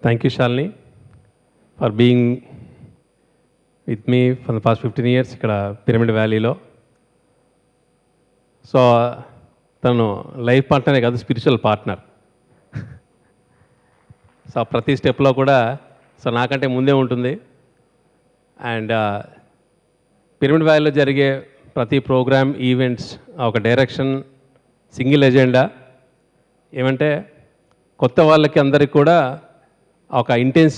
Thank you, Shalini, for being with me for the past 15 years ఇక్కడ pyramid వ్యాలీలో. So తను life పార్ట్నరే కాదు, spiritual partner. So ప్రతి స్టెప్లో కూడా సో నాకంటే ముందే ఉంటుంది. అండ్ పిరమిడ్ వ్యాలీలో జరిగే ప్రతి ప్రోగ్రామ్, ఈవెంట్స్ ఒక డైరెక్షన్, సింగిల్ ఎజెండా ఏమంటే కొత్త వాళ్ళకి అందరికి కూడా ఒక intense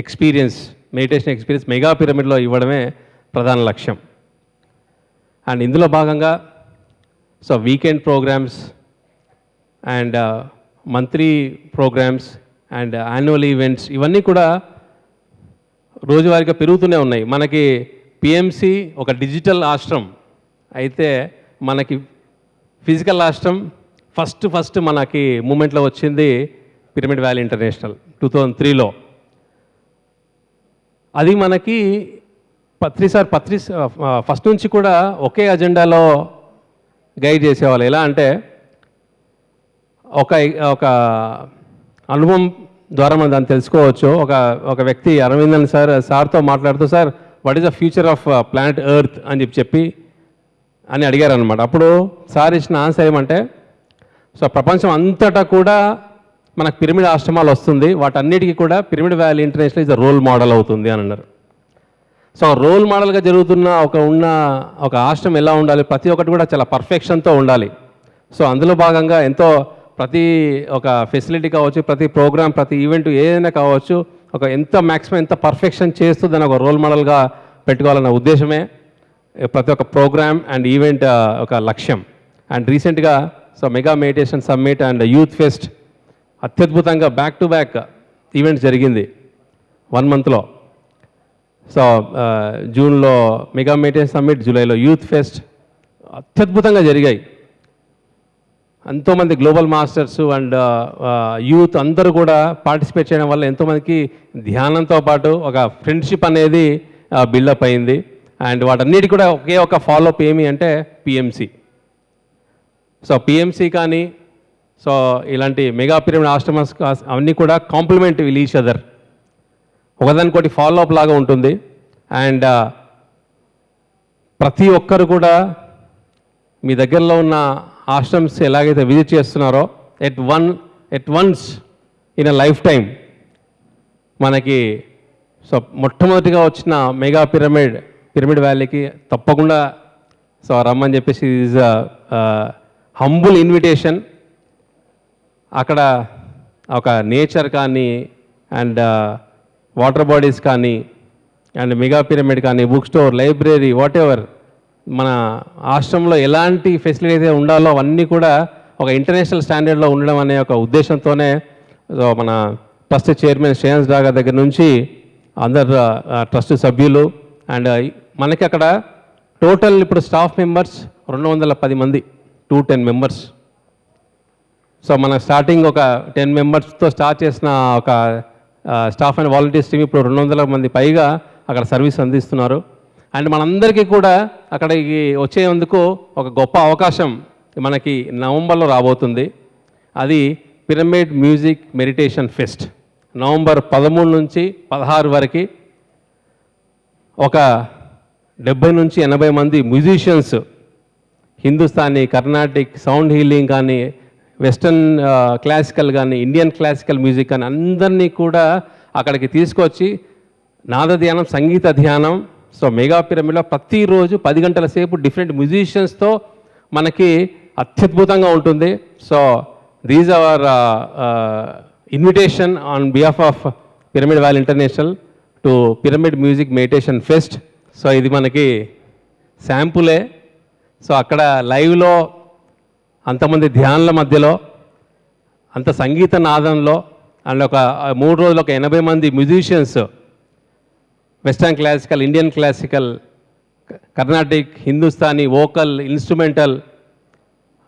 experience, meditation experience mega పిరమిడ్లో ఇవ్వడమే ప్రధాన లక్ష్యం. అండ్ ఇందులో భాగంగా so weekend programmes and monthly programmes and annual events ఇవన్నీ కూడా రోజువారీగా పెరుగుతూనే ఉన్నాయి. మనకి పిఎంసి ఒక డిజిటల్ ఆశ్రమం అయితే మనకి ఫిజికల్ ఆశ్రమం ఫస్ట్ మనకి మూమెంట్లో వచ్చింది పిరమిడ్ వ్యాలీ ఇంటర్నేషనల్ 2003లో. అది మనకి ఫస్ట్ నుంచి కూడా ఒకే అజెండాలో గైడ్ చేసేవాళ్ళు. ఎలా అంటే ఒక అనుభవం ద్వారా మనం దాన్ని తెలుసుకోవచ్చు. ఒక వ్యక్తి అరవిందన్ సార్తో మాట్లాడుతూ, sir what is the future of planet earth అని చెప్పి అడిగారు అనమాట. అప్పుడు సార్ ఇచ్చిన ఆన్సర్ ఏమంటే, సో ప్రపంచం అంతటా కూడా మనకు పిరమిడ్ ఆశ్రమాలు వస్తుంది, వాటన్నిటికీ కూడా Pyramid valley International is the role model అవుతుంది అని అన్నారు. సో రోల్ మోడల్గా జరుగుతున్న ఒక ఆశ్రమం ఎలా ఉండాలి, ప్రతి ఒక్కటి కూడా చాలా పర్ఫెక్షన్తో ఉండాలి. సో అందులో భాగంగా ప్రతి ఒక ఫెసిలిటీ కావచ్చు, ప్రతి ప్రోగ్రామ్, ప్రతి ఈవెంట్ ఏదైనా కావచ్చు, మ్యాక్సిమం ఎంత పర్ఫెక్షన్ చేస్తూ దాన్ని ఒక రోల్ మోడల్గా పెట్టుకోవాలన్న ఉద్దేశమే ప్రతి ఒక్క ప్రోగ్రామ్ అండ్ ఈవెంట్ ఒక లక్ష్యం. అండ్ రీసెంట్గా so mega meditation summit and youth pest అత్యద్భుతంగా బ్యాక్ టు బ్యాక్ ఈవెంట్స్ జరిగింది 1 మంత్లో. సో జూన్లో మెగా మెడిటేషన్ సమ్మిట్, జూలైలో యూత్ ఫెస్ట్ అత్యద్భుతంగా జరిగాయి. ఎంతోమంది గ్లోబల్ మాస్టర్స్ అండ్ యూత్ అందరూ కూడా పార్టిసిపేట్ చేయడం వల్ల ఎంతోమందికి ధ్యానంతో పాటు ఒక ఫ్రెండ్షిప్ అనేది బిల్డప్ అయింది. అండ్ వాటన్నిటి కూడా ఒక ఫాలోఅప్ ఏమి అంటే పిఎంసి. సో పిఎంసి కానీ సో ఇలాంటి మెగా పిరమిడ్ ఆశ్రమస్ అవన్నీ కూడా కాంప్లిమెంట్ విల్ ఈచ్ అదర్, ఒకదానికోటి ఫాలోఅప్ లాగా ఉంటుంది. అండ్ ప్రతి ఒక్కరు కూడా మీ దగ్గరలో ఉన్న ఆశ్రమ్స్ ఎలాగైతే విజిట్ చేస్తున్నారో at once in a life time మనకి సో మొట్టమొదటిగా వచ్చిన మెగా పిరమిడ్ వ్యాలీకి తప్పకుండా సో రమ్మని చెప్పేసి ఈజ్ హంబుల్ ఇన్విటేషన్. అక్కడ ఒక నేచర్ కానీ అండ్ వాటర్ బాడీస్ కానీ అండ్ మెగా పిరమిడ్ కానీ, book store, library, what ever మన ఆశ్రమంలో ఎలాంటి ఫెసిలిటీ అయితే ఉండాలో అవన్నీ కూడా ఒక ఇంటర్నేషనల్ స్టాండర్డ్లో ఉండడం అనే ఒక ఉద్దేశంతోనే సో మన ట్రస్ట్ చైర్మన్ శ్రేయాన్స్ డాగా దగ్గర నుంచి అందరు ట్రస్ట్ సభ్యులు అండ్ మనకి అక్కడ టోటల్ ఇప్పుడు స్టాఫ్ మెంబర్స్ 210 మంది, 210 మెంబర్స్. సో మన స్టార్టింగ్ ఒక 10 మెంబర్స్తో స్టార్ట్ చేసిన ఒక స్టాఫ్ అండ్ వాలంటీర్స్ టీమ్ ఇప్పుడు 200 మంది పైగా అక్కడ సర్వీస్ అందిస్తున్నారు. అండ్ మనందరికీ కూడా అక్కడికి వచ్చేందుకు ఒక గొప్ప అవకాశం మనకి నవంబర్లో రాబోతుంది. అది pyramid music meditation pest. November 13 నుంచి 16 వరకు ఒక 70 నుంచి 80 మంది musicians, Hindustani, Carnatic, sound healing కానీ, వెస్టర్న్ క్లాసికల్ కానీ, ఇండియన్ క్లాసికల్ మ్యూజిక్ కానీ అందరినీ కూడా అక్కడికి తీసుకొచ్చి నాద ధ్యానం, సంగీత ధ్యానం. సో మెగా పిరమిడ్లో ప్రతిరోజు 10 గంటల సేపు డిఫరెంట్ మ్యూజిషియన్స్తో మనకి అత్యద్భుతంగా ఉంటుంది. So these hour invitation on behalf of pyramid valley international to pyramid music meditation pest. So ఇది మనకి శాంపులే. సో అక్కడ లైవ్లో అంతమంది ధ్యానుల మధ్యలో, అంత సంగీత నాదంలో అండ్ ఒక 3 రోజులు ఒక 80 మంది musicians, western classical, Indian classical, Carnatic, Hindustani, vocal, instrumental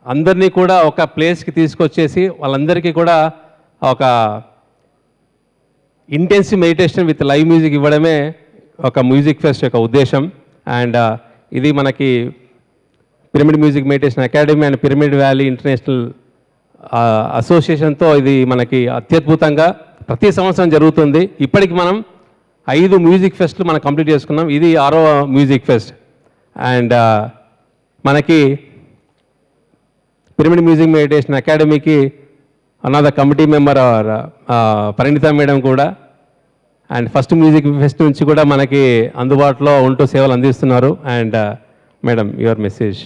అందరినీ కూడా ఒక ప్లేస్కి తీసుకొచ్చేసి వాళ్ళందరికీ కూడా ఒక intensive meditation with live music ఇవ్వడమే ఒక మ్యూజిక్ ఫెస్ట్ యొక్క ఉద్దేశం. అండ్ ఇది మనకి pyramid music meditation academy and pyramid valley international అసోసియేషన్తో ఇది మనకి అత్యద్భుతంగా ప్రతి సంవత్సరం జరుగుతుంది. ఇప్పటికి మనం 5 మ్యూజిక్ ఫెస్ట్లు మనం కంప్లీట్ చేసుకున్నాం. ఇది 6వ మ్యూజిక్ ఫెస్ట్. అండ్ మనకి పిరమిడ్ మ్యూజిక్ మెడిటేషన్ అకాడమీకి another committee member Parinita madam కూడా అండ్ ఫస్ట్ మ్యూజిక్ ఫెస్ట్ నుంచి కూడా మనకి అందుబాటులో ఉంటూ సేవలు అందిస్తున్నారు. And madam, your message.